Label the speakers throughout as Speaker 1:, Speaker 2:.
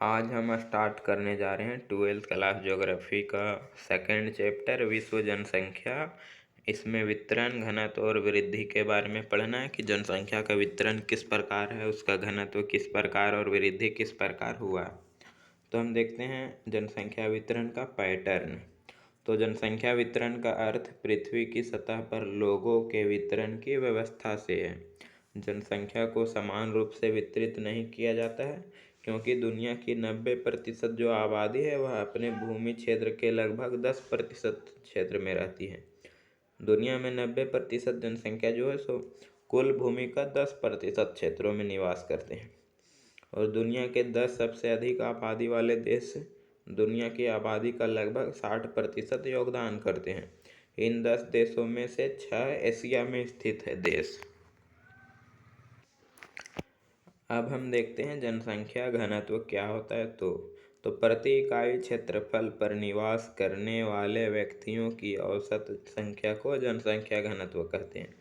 Speaker 1: आज हम स्टार्ट करने जा रहे हैं 12th क्लास ज्योग्राफी का सेकंड चैप्टर विश्व जनसंख्या। इसमें वितरण, घनत्व और वृद्धि के बारे में पढ़ना है कि जनसंख्या का वितरण किस प्रकार है, उसका घनत्व किस प्रकार और वृद्धि किस प्रकार हुआ। तो हम देखते हैं जनसंख्या वितरण का पैटर्न। तो जनसंख्या वितरण का अर्थ पृथ्वी की सतह पर लोगों के वितरण की व्यवस्था से है। जनसंख्या को समान रूप से वितरित नहीं किया जाता है, क्योंकि दुनिया की 90% जो आबादी है वह अपने भूमि क्षेत्र के लगभग 10% क्षेत्र में रहती है। दुनिया में 90% जनसंख्या जो है सो कुल भूमि का 10% क्षेत्रों में निवास करते हैं। और दुनिया के 10 सबसे अधिक आबादी वाले देश दुनिया की आबादी का लगभग 60% योगदान करते हैं। इन 10 देशों में से 6 एशिया में स्थित है देश। अब हम देखते हैं जनसंख्या घनत्व क्या होता है। तो प्रति इकाई क्षेत्रफल पर निवास करने वाले व्यक्तियों की औसत संख्या को जनसंख्या घनत्व कहते हैं।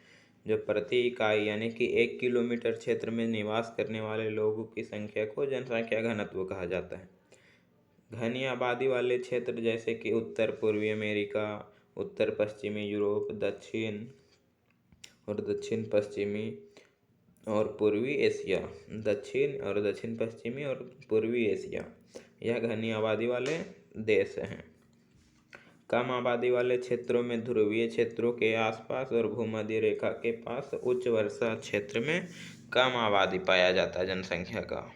Speaker 1: जो प्रति इकाई यानी कि 1 किलोमीटर क्षेत्र में निवास करने वाले लोगों की संख्या को जनसंख्या घनत्व कहा जाता है। घनी आबादी वाले क्षेत्र जैसे कि उत्तर पूर्वी अमेरिका, उत्तर पश्चिमी यूरोप, दक्षिण पश्चिमी और पूर्वी एशिया, दक्षिण पश्चिमी और पूर्वी एशिया, यह घनी आबादी वाले देश हैं। कम आबादी वाले क्षेत्रों में ध्रुवीय क्षेत्रों के आसपास और भूमध्य रेखा के पास उच्च वर्षा क्षेत्र में कम आबादी पाया जाता है जनसंख्या का।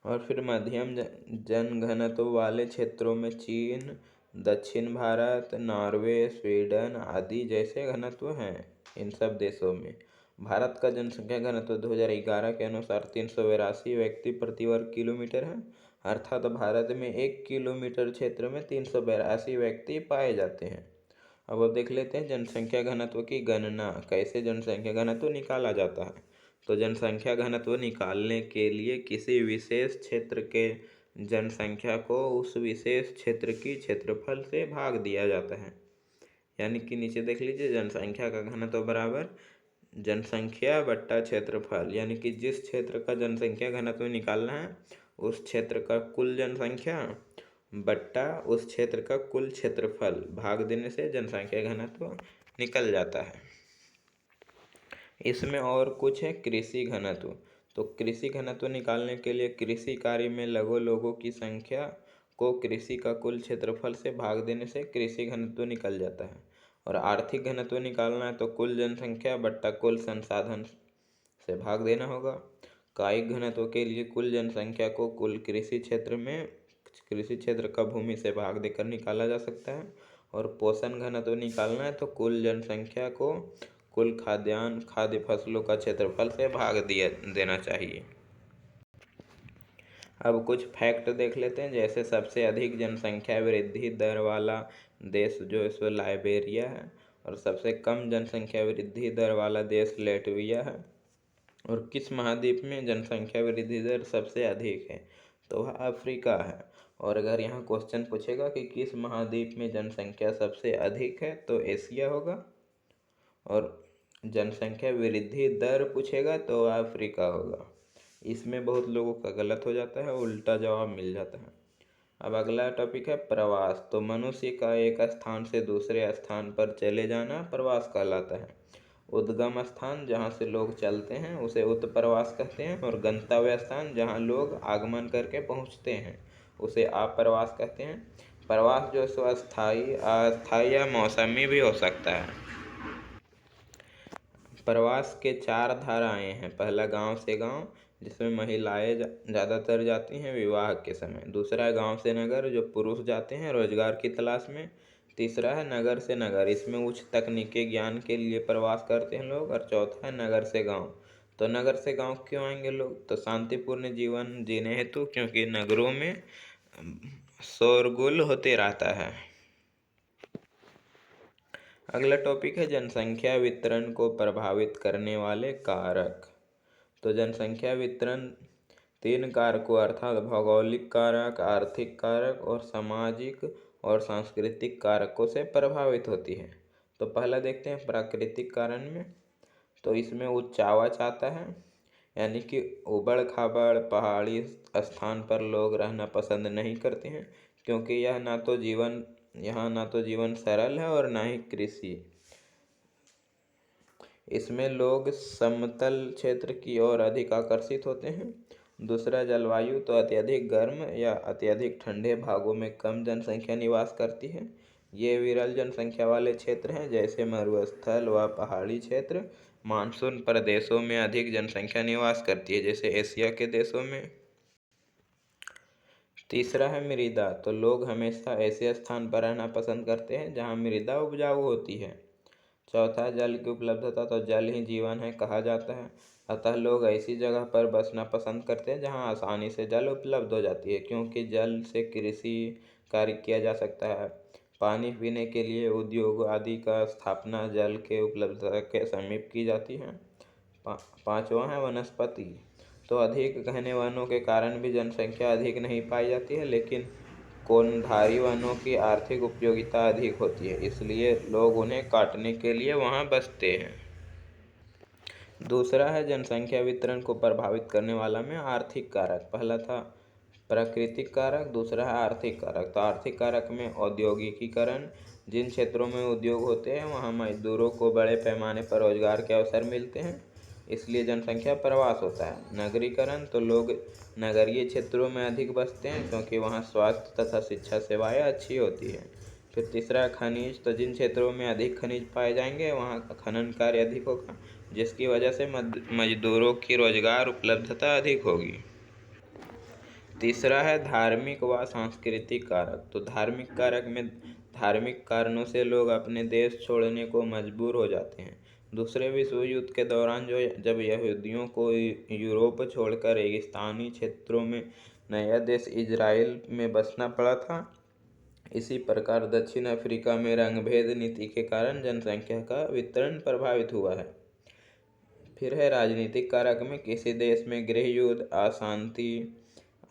Speaker 1: और फिर मध्यम जनघनत्व वाले क्षेत्रों में चीन, दक्षिण भारत, नॉर्वे, स्वीडन आदि जैसे घनत्व हैं। इन सब देशों में भारत का जनसंख्या घनत्व 2011 के अनुसार 382 व्यक्ति प्रति वर्ग किलोमीटर है, अर्थात भारत में 1 किलोमीटर क्षेत्र में 382 व्यक्ति पाए जाते हैं। अब देख लेते हैं जनसंख्या घनत्व की गणना, कैसे जनसंख्या घनत्व निकाला जाता है। तो जनसंख्या घनत्व निकालने के लिए किसी विशेष क्षेत्र के जनसंख्या को उस विशेष क्षेत्र की क्षेत्रफल से भाग दिया जाता है। यानी कि नीचे देख लीजिए, जनसंख्या का घनत्व बराबर जनसंख्या बट्टा क्षेत्रफल, यानी कि जिस क्षेत्र का जनसंख्या घनत्व निकालना है उस क्षेत्र का कुल जनसंख्या बट्टा उस क्षेत्र का कुल क्षेत्रफल भाग देने से जनसंख्या घनत्व निकल जाता है। इसमें और कुछ है कृषि घनत्व। तो कृषि घनत्व निकालने के लिए कृषि कार्य में लगे लोगों की संख्या को कृषि का कुल क्षेत्रफल से भाग देने से कृषि घनत्व निकल जाता है। और आर्थिक घनत्व निकालना है तो कुल जनसंख्या बट्टा कुल संसाधन से भाग देना होगा। कायिक घनत्व के लिए कुल जनसंख्या को कुल कृषि क्षेत्र का भूमि से भाग देकर निकाला जा सकता है। और पोषण घनत्व निकालना है तो कुल जनसंख्या को कुल खाद्य फसलों का क्षेत्रफल से भाग देना चाहिए। अब कुछ फैक्ट देख लेते हैं, जैसे सबसे अधिक जनसंख्या वृद्धि दर वाला देश जो है सो लाइबेरिया है, और सबसे कम जनसंख्या वृद्धि दर वाला देश लेटविया है। और किस महाद्वीप में जनसंख्या वृद्धि दर सबसे अधिक है, तो वह अफ्रीका है। और अगर यहाँ क्वेश्चन पूछेगा कि किस महाद्वीप में जनसंख्या सबसे अधिक है, तो एशिया होगा। और जनसंख्या वृद्धि दर पूछेगा तो अफ्रीका होगा। इसमें बहुत लोगों का गलत हो जाता है, उल्टा जवाब मिल जाता है। अब अगला टॉपिक है प्रवास। तो मनुष्य का एक स्थान से दूसरे स्थान पर चले जाना प्रवास कहलाता है। उद्गम स्थान जहाँ से लोग चलते हैं उसे उत्प्रवास कहते हैं, और गंतव्य स्थान जहाँ लोग आगमन करके पहुँचते हैं उसे आप्रवास कहते हैं। प्रवास जो सो अस्थायी या मौसमी भी हो सकता है। प्रवास के 4 धाराएं हैं। पहला गांव से गांव, जिसमें महिलाएं ज़्यादातर जाती हैं विवाह के समय। दूसरा है गांव से नगर, जो पुरुष जाते हैं रोजगार की तलाश में। तीसरा है नगर से नगर, इसमें उच्च तकनीकी ज्ञान के लिए प्रवास करते हैं लोग। और चौथा है नगर से गांव। तो नगर से गांव क्यों आएंगे लोग, तो शांतिपूर्ण जीवन जीने हेतु, क्योंकि नगरों में शोरगुल होते रहता है। अगला टॉपिक है जनसंख्या वितरण को प्रभावित करने वाले कारक। तो जनसंख्या वितरण 3 कारकों अर्थात भौगोलिक कारक, आर्थिक कारक और सामाजिक और सांस्कृतिक कारकों से प्रभावित होती है। तो पहला देखते हैं प्राकृतिक कारण में। तो इसमें उच्च आवास आता है। यानी कि उबड़ खाबड़ पहाड़ी स्थान पर लोग रहना पसंद नहीं करते हैं, क्योंकि यहाँ ना तो जीवन सरल है और ना ही कृषि। इसमें लोग समतल क्षेत्र की ओर अधिक आकर्षित होते हैं। दूसरा, जलवायु तो अत्यधिक गर्म या अत्यधिक ठंडे भागों में कम जनसंख्या निवास करती है। ये विरल जनसंख्या वाले क्षेत्र हैं, जैसे मरुस्थल व पहाड़ी क्षेत्र। मानसून प्रदेशों में अधिक जनसंख्या निवास करती है, जैसे एशिया के देशों में। तीसरा है मृदा, तो लोग हमेशा ऐसे स्थान पर रहना पसंद करते हैं जहाँ मृदा उपजाऊ होती है। चौथा, जल की उपलब्धता, तो जल ही जीवन है कहा जाता है, अतः लोग ऐसी जगह पर बसना पसंद करते हैं जहां आसानी से जल उपलब्ध हो जाती है, क्योंकि जल से कृषि कार्य किया जा सकता है। पानी पीने के लिए उद्योग आदि का स्थापना जल के उपलब्धता के समीप की जाती है। पांचवा है वनस्पति, तो अधिक घने वनों के कारण भी जनसंख्या अधिक नहीं पाई जाती है, लेकिन कोनधारी वनों की आर्थिक उपयोगिता अधिक होती है, इसलिए लोग उन्हें काटने के लिए वहां बसते हैं। दूसरा है जनसंख्या वितरण को प्रभावित करने वाला में आर्थिक कारक। पहला था प्राकृतिक कारक, दूसरा है आर्थिक कारक। तो आर्थिक कारक में औद्योगिकीकरण, जिन क्षेत्रों में उद्योग होते हैं वहाँ मजदूरों को बड़े पैमाने पर रोजगार के अवसर मिलते हैं, इसलिए जनसंख्या प्रवास होता है। नगरीकरण, तो लोग नगरीय क्षेत्रों में अधिक बसते हैं, क्योंकि वहाँ स्वास्थ्य तथा शिक्षा सेवाएं अच्छी होती है। फिर तीसरा खनिज, तो जिन क्षेत्रों में अधिक खनिज पाए जाएंगे वहाँ खनन कार्य अधिक होगा, जिसकी वजह से मजदूरों की रोजगार उपलब्धता अधिक होगी। तीसरा है धार्मिक व सांस्कृतिक कारक। तो धार्मिक कारक में धार्मिक कारणों से लोग अपने देश छोड़ने को मजबूर हो जाते हैं। दूसरे विश्व युद्ध के दौरान जब यहूदियों को यूरोप छोड़कर रेगिस्तानी क्षेत्रों में नया देश इजराइल में बसना पड़ा था। इसी प्रकार दक्षिण अफ्रीका में रंगभेद नीति के कारण जनसंख्या का वितरण प्रभावित हुआ है। फिर है राजनीतिक कारक में किसी देश में गृह युद्ध, अशांति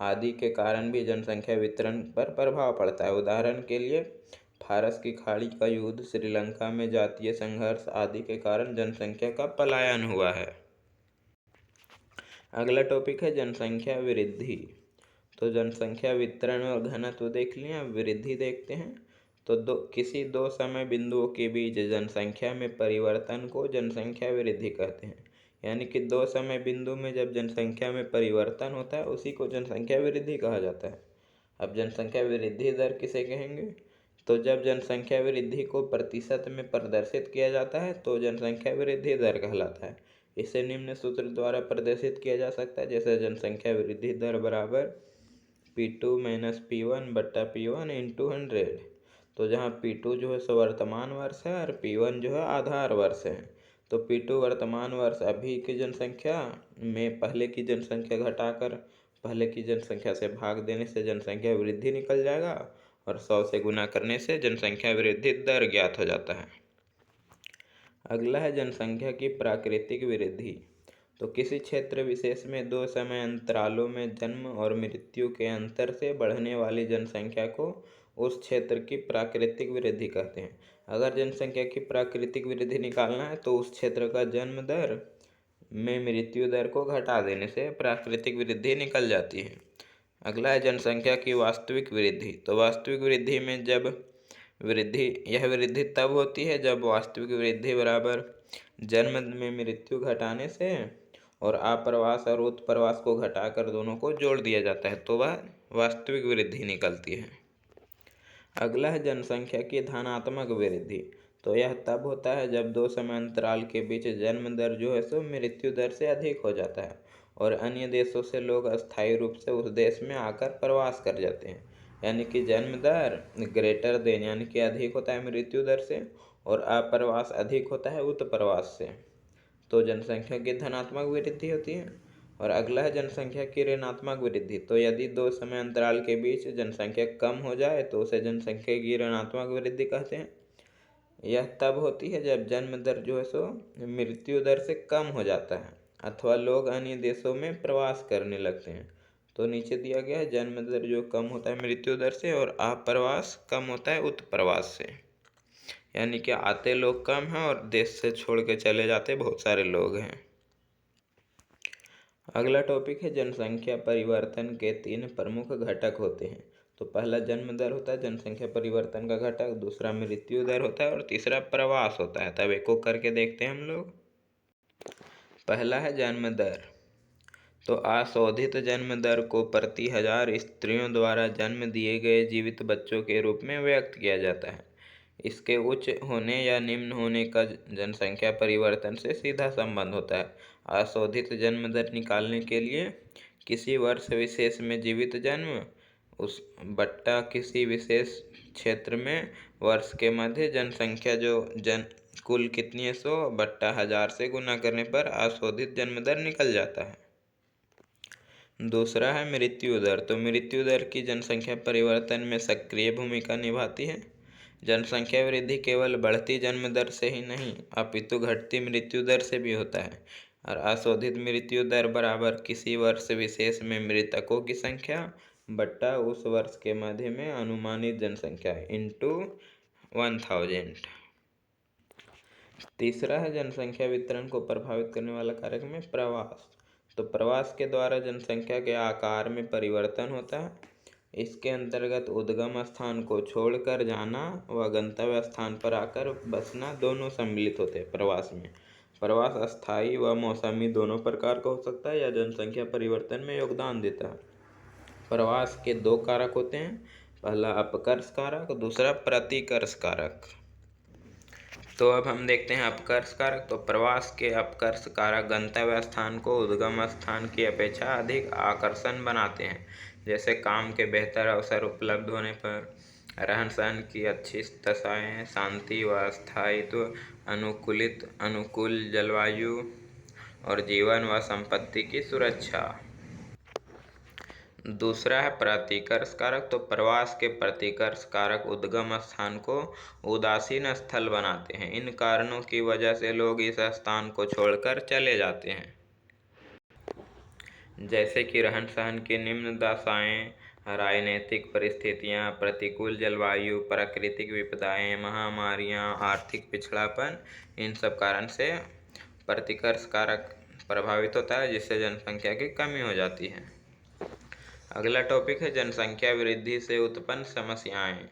Speaker 1: आदि के कारण भी जनसंख्या वितरण पर प्रभाव पड़ता है। उदाहरण के लिए फारस की खाड़ी का युद्ध, श्रीलंका में जातीय संघर्ष आदि के कारण जनसंख्या का पलायन हुआ है। अगला टॉपिक है जनसंख्या वृद्धि। तो जनसंख्या वितरण और घनत्व देख लिया, वृद्धि देखते हैं। तो किसी दो समय बिंदुओं के बीच जनसंख्या में परिवर्तन को जनसंख्या वृद्धि कहते हैं। यानी कि दो समय बिंदु में जब जनसंख्या में परिवर्तन होता है उसी को जनसंख्या वृद्धि कहा जाता है। अब जनसंख्या वृद्धि दर किसे कहेंगे? तो जब जनसंख्या वृद्धि को प्रतिशत में प्रदर्शित किया जाता है तो जनसंख्या वृद्धि दर कहलाता है। इसे निम्न सूत्र द्वारा प्रदर्शित किया जा सकता है, जैसे जनसंख्या वृद्धि दर बराबर P2 माइनस P1 बट्टा P1 इंटू 100। तो जहाँ P2 जो है सो वर्तमान वर्ष है और P1 जो है आधार वर्ष है। तो P2 वर्तमान वर्ष अभी की जनसंख्या में पहले की जनसंख्या घटाकर पहले की जनसंख्या से भाग देने से जनसंख्या वृद्धि निकल जाएगा, और 100 से गुना करने से जनसंख्या वृद्धि दर ज्ञात हो जाता है। अगला है जनसंख्या की प्राकृतिक वृद्धि। तो किसी क्षेत्र विशेष में दो समय अंतरालों में जन्म और मृत्यु के अंतर से बढ़ने वाली जनसंख्या को उस क्षेत्र की प्राकृतिक वृद्धि कहते हैं। अगर जनसंख्या की प्राकृतिक वृद्धि निकालना है तो उस क्षेत्र का जन्म दर में मृत्यु दर को घटा देने से प्राकृतिक वृद्धि निकल जाती है। अगला है जनसंख्या की वास्तविक वृद्धि। तो वास्तविक वृद्धि में यह वृद्धि तब होती है जब वास्तविक वृद्धि बराबर जन्म में मृत्यु घटाने से और आप्रवास और उत्प्रवास को घटाकर दोनों को जोड़ दिया जाता है, तो वह वास्तविक वृद्धि निकलती है। अगला है जनसंख्या की धनात्मक वृद्धि। तो यह तब होता है जब दो समय अंतराल के बीच जन्म दर जो है सो मृत्यु दर से अधिक हो जाता है और अन्य देशों से लोग अस्थायी रूप से उस देश में आकर प्रवास कर जाते हैं। यानी कि जन्म दर ग्रेटर देन यानी कि अधिक होता है मृत्यु दर से, और अप्रवास अधिक होता है उत्प्रवास से, तो जनसंख्या की धनात्मक वृद्धि होती है। और अगला है जनसंख्या की ऋणात्मक वृद्धि। तो यदि दो समय अंतराल के बीच जनसंख्या कम हो जाए तो उसे जनसंख्या की ऋणात्मक वृद्धि कहते हैं। यह तब होती है जब जन्म दर जो है सो मृत्यु दर से कम हो जाता है अथवा लोग अन्य देशों में प्रवास करने लगते हैं। तो नीचे दिया गया है जन्म दर जो कम होता है मृत्यु दर से और अप्रवास कम होता है उत्प्रवास से। यानी कि आते लोग कम हैं और देश से छोड़ के चले जाते बहुत सारे लोग हैं। अगला टॉपिक है जनसंख्या परिवर्तन के 3 प्रमुख घटक होते हैं। तो पहला जन्म दर होता है जनसंख्या परिवर्तन का घटक, दूसरा मृत्यु दर होता है और तीसरा प्रवास होता है। तब एक को करके देखते हैं हम लोग। पहला है जन्म दर। तो अशोधित जन्म दर को प्रति 1000 स्त्रियों द्वारा जन्म दिए गए जीवित बच्चों के रूप में व्यक्त किया जाता है। इसके उच्च होने या निम्न होने का जनसंख्या परिवर्तन से सीधा संबंध होता है। अशोधित जन्म दर निकालने के लिए किसी वर्ष विशेष में जीवित जन्म उस बट्टा किसी विशेष क्षेत्र में वर्ष के मध्य जनसंख्या जो कुल कितनी है 100 बट्टा 1000 से गुना करने पर अशोधित जन्म दर निकल जाता है। दूसरा है मृत्यु दर। तो मृत्यु दर की जनसंख्या परिवर्तन में सक्रिय भूमिका निभाती है। जनसंख्या वृद्धि केवल बढ़ती जन्म दर से ही नहीं अपितु घटती मृत्यु दर से भी होता है। और अशोधित मृत्यु दर बराबर किसी वर्ष विशेष में मृतकों की संख्या बट्टा उस वर्ष के मध्य में अनुमानित जनसंख्या इंटू 1000। तीसरा है जनसंख्या वितरण को प्रभावित करने वाला कारक में प्रवास। तो प्रवास के द्वारा जनसंख्या के आकार में परिवर्तन होता है। इसके अंतर्गत उद्गम स्थान को छोड़कर जाना व गंतव्य स्थान पर आकर बसना दोनों सम्मिलित होते हैं प्रवास में। प्रवास अस्थायी व मौसमी दोनों प्रकार का हो सकता है या जनसंख्या परिवर्तन में योगदान देता है। प्रवास के 2 कारक होते हैं, पहला अपकर्ष कारक, दूसरा प्रतिकर्ष कारक। तो अब हम देखते हैं अपकर्ष कारक। तो प्रवास के अपकर्ष कारक गंतव्य स्थान को उद्गम स्थान की अपेक्षा अधिक आकर्षण बनाते हैं। जैसे काम के बेहतर अवसर उपलब्ध होने पर, रहन सहन की अच्छी दशाएं, शांति व स्थायित्व, अनुकूल जलवायु और जीवन व संपत्ति की सुरक्षा। दूसरा है प्रतिकर्ष कारक। तो प्रवास के प्रतिकर्ष कारक उद्गम स्थान को उदासीन स्थल बनाते हैं। इन कारणों की वजह से लोग इस स्थान को छोड़कर चले जाते हैं, जैसे कि रहन सहन की निम्न दशाएं, राजनीतिक परिस्थितियां, प्रतिकूल जलवायु, प्राकृतिक विपदाएं, महामारियां, आर्थिक पिछड़ापन। इन सब कारण से प्रतिकर्ष कारक प्रभावित होता है, जिससे जनसंख्या की कमी हो जाती है। अगला टॉपिक है जनसंख्या वृद्धि से उत्पन्न समस्याएं,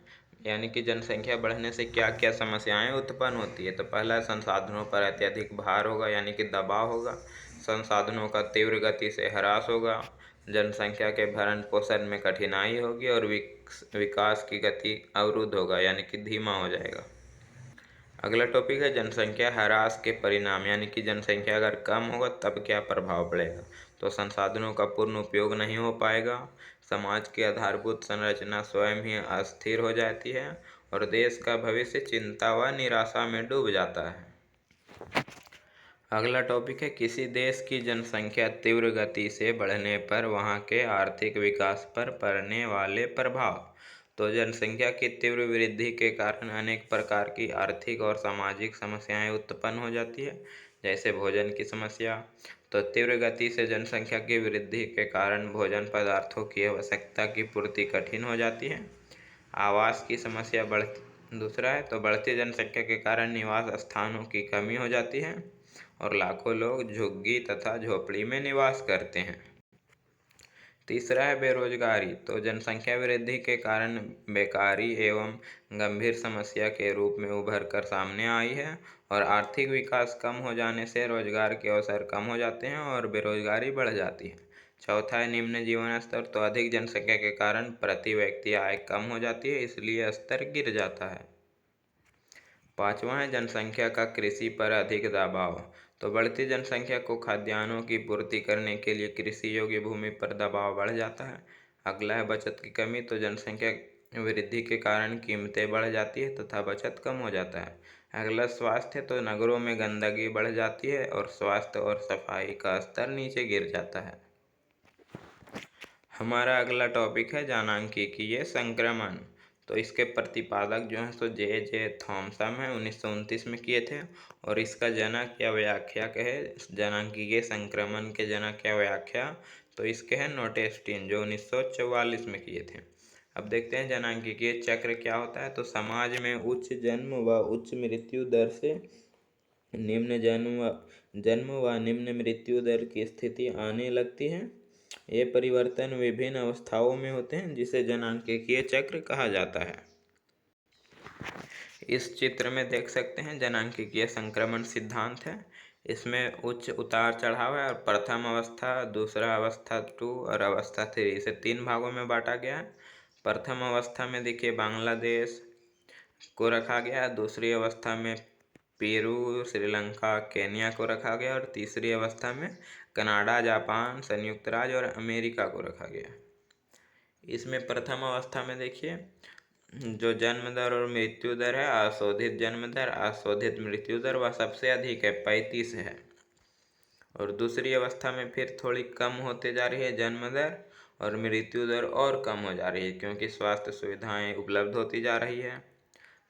Speaker 1: यानी कि जनसंख्या बढ़ने से क्या क्या समस्याएं उत्पन्न होती है। तो पहला संसाधनों पर अत्यधिक भार होगा, यानी कि दबाव होगा। संसाधनों का तीव्र गति से ह्रास होगा। जनसंख्या के भरण पोषण में कठिनाई होगी और विकास की गति अवरुद्ध होगा, यानी कि धीमा हो जाएगा। अगला टॉपिक है जनसंख्या ह्रास के परिणाम, यानी कि जनसंख्या अगर कम होगा तब क्या प्रभाव पड़ेगा। तो संसाधनों का पूर्ण उपयोग नहीं हो पाएगा, समाज की आधारभूत संरचना स्वयं ही अस्थिर हो जाती है और देश का भविष्य चिंता व निराशा में डूब जाता है। अगला टॉपिक है किसी देश की जनसंख्या तीव्र गति से बढ़ने पर वहाँ के आर्थिक विकास पर पड़ने वाले प्रभाव। तो जनसंख्या की तीव्र वृद्धि के कारण अनेक प्रकार की आर्थिक और सामाजिक समस्याएं उत्पन्न हो जाती है, जैसे भोजन की समस्या। तो तीव्र गति से जनसंख्या की वृद्धि के कारण भोजन पदार्थों की आवश्यकता की पूर्ति कठिन हो जाती है। आवास की समस्या दूसरा है, तो बढ़ती जनसंख्या के कारण निवास स्थानों की कमी हो जाती है और लाखों लोग झुग्गी तथा झोपड़ी में निवास करते हैं। तीसरा है बेरोजगारी। तो जनसंख्या वृद्धि के कारण बेकारी एवं गंभीर समस्या के रूप में उभर कर सामने आई है और आर्थिक विकास कम हो जाने से रोजगार के अवसर कम हो जाते हैं और बेरोजगारी बढ़ जाती है। चौथा है निम्न जीवन स्तर। तो अधिक जनसंख्या के कारण प्रति व्यक्ति आय कम हो जाती है, इसलिए स्तर गिर जाता है। पांचवा है जनसंख्या का कृषि पर अधिक दबाव। तो बढ़ती जनसंख्या को खाद्यान्नों की पूर्ति करने के लिए कृषि योग्य भूमि पर दबाव बढ़ जाता है। अगला है बचत की कमी। तो जनसंख्या वृद्धि के कारण कीमतें बढ़ जाती है तथा बचत कम हो जाता है। अगला स्वास्थ्य। तो नगरों में गंदगी बढ़ जाती है और स्वास्थ्य और सफाई का स्तर नीचे गिर जाता है। हमारा अगला टॉपिक है जनांकीय संक्रमण। तो इसके प्रतिपादक जो हैं सो जे थॉमसन है, 1929 में किए थे और इसका जनक या व्याख्या कहे जनांकीय संक्रमण के जनक या व्याख्या तो इसके हैं नोटेस्टीन, जो 1944 में किए थे। अब देखते हैं जनांकीय चक्र क्या होता है। तो समाज में उच्च जन्म व उच्च मृत्यु दर से निम्न जन्म व निम्न मृत्यु दर की स्थिति आने लगती है। ये परिवर्तन विभिन्न अवस्थाओं में होते हैं, जिसे जनांकीय चक्र कहा जाता है। इस चित्र में देख सकते हैं जनांकीय संक्रमण सिद्धांत है। इसमें उच्च उतार चढ़ाव है और प्रथम अवस्था, दूसरा अवस्था 2 और अवस्था 3, इसे 3 भागों में बांटा गया है। प्रथम अवस्था में देखिए बांग्लादेश को रखा गया, दूसरी अवस्था में पेरू, श्रीलंका, केन्या को रखा गया और तीसरी अवस्था में कनाडा, जापान, संयुक्त राज्य और अमेरिका को रखा गया। इसमें प्रथम अवस्था में देखिए जो जन्म दर और मृत्यु दर है, अशोधित जन्म दर, अशोधित मृत्यु दर, वह सबसे अधिक है, 35 है। और दूसरी अवस्था में फिर थोड़ी कम होते जा रही है जन्म दर, और मृत्यु दर और कम हो जा रही है क्योंकि स्वास्थ्य सुविधाएं उपलब्ध होती जा रही है।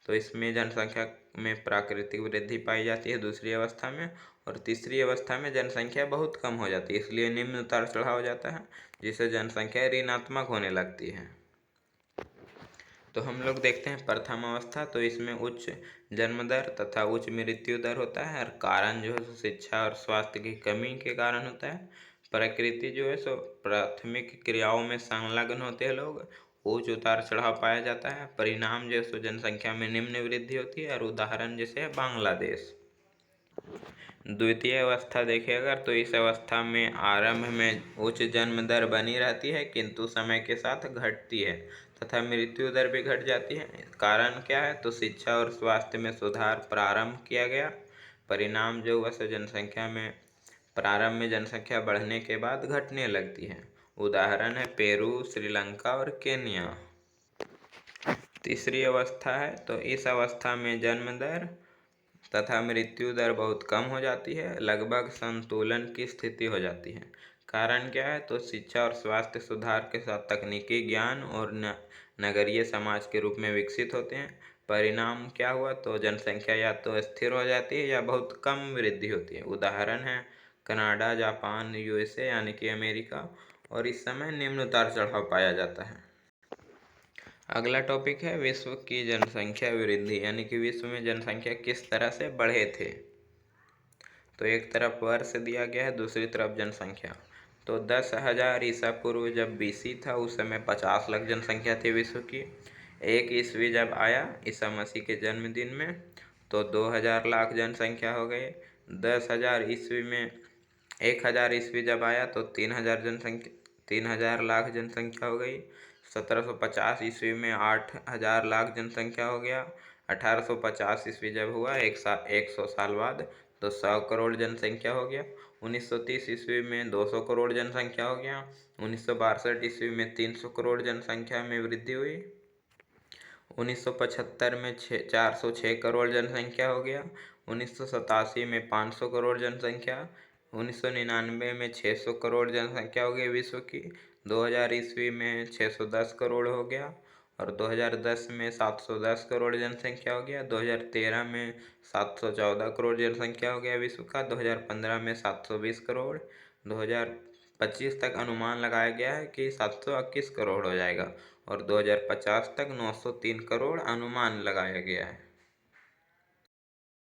Speaker 1: तो इसमें जनसंख्या में प्राकृतिक वृद्धि पाई जाती है दूसरी अवस्था में, और तीसरी अवस्था में जनसंख्या बहुत कम हो जाती है, इसलिए निम्न उतार चढ़ाव हो जाता है, जिससे जनसंख्या ऋणात्मक होने लगती है। तो हम लोग देखते हैं प्रथम अवस्था, तो इसमें उच्च जन्म दर तथा उच्च मृत्यु दर होता है, और कारण जो है शिक्षा और स्वास्थ्य की कमी के कारण होता है। प्रकृति जो है सो प्राथमिक क्रियाओं में संलग्न होते हैं लोग, उच्च उतार चढ़ाव पाया जाता है। परिणाम जो है सो जनसंख्या में निम्न वृद्धि होती है, और उदाहरण जैसे है बांग्लादेश। द्वितीय अवस्था देखें अगर, तो इस अवस्था में आरंभ में उच्च जन्म दर बनी रहती है, किंतु समय के साथ घटती है तथा मृत्यु दर भी घट जाती है। कारण क्या है, तो शिक्षा और स्वास्थ्य में सुधार प्रारंभ किया गया। परिणाम जो हुआ सो जनसंख्या में प्रारंभ में जनसंख्या बढ़ने के बाद घटने लगती है। उदाहरण है पेरू, श्रीलंका और केन्या। तीसरी अवस्था है, तो इस अवस्था में जन्म दर तथा मृत्यु दर बहुत कम हो जाती है, लगभग संतुलन की स्थिति हो जाती है। कारण क्या है, तो शिक्षा और स्वास्थ्य सुधार के साथ तकनीकी ज्ञान और नगरीय समाज के रूप में विकसित होते हैं। परिणाम क्या हुआ, तो जनसंख्या या तो स्थिर हो जाती है या बहुत कम वृद्धि होती है। उदाहरण है कनाडा, जापान, यूएसए यानी कि अमेरिका, और इस समय निम्न उतार चढ़ाव पाया जाता है। अगला टॉपिक है विश्व की जनसंख्या वृद्धि, यानी कि विश्व में जनसंख्या किस तरह से बढ़े थे। तो एक तरफ वर्ष दिया गया है, दूसरी तरफ जनसंख्या। तो 10,000 ईसा पूर्व जब बीसी था, उस समय 50 लाख जनसंख्या थी विश्व की। 1 ईस्वी जब आया ईसा मसीह के जन्मदिन में, तो 2000 लाख जनसंख्या हो गई। 10,000 ईस्वी में 1000 ईस्वी जब आया तो 3000 लाख जनसंख्या हो गई। 1750 ईस्वी में 8000 लाख जनसंख्या हो गया। 1850 ईस्वी जब हुआ 100 साल बाद, तो 100 करोड़ जनसंख्या हो गया। 1930 ईस्वी में 200 करोड़ जनसंख्या हो गया। 1962 ईस्वी में 300 करोड़ जनसंख्या में वृद्धि हुई। 1975 में 406 करोड़ जनसंख्या हो गया। 1987 में 500 करोड़ जनसंख्या। 1999 में 600 करोड़ जनसंख्या हो गई विश्व की। 2000 ईस्वी में 610 करोड़ हो गया, और 2010 में 710 करोड़ जनसंख्या हो गया। 2013 में 714 करोड़ जनसंख्या हो गया विश्व का। 2015 में 720 करोड़। 2025 तक अनुमान लगाया गया है कि 721 करोड़ हो जाएगा, और 2050 तक 903 करोड़ अनुमान लगाया गया है।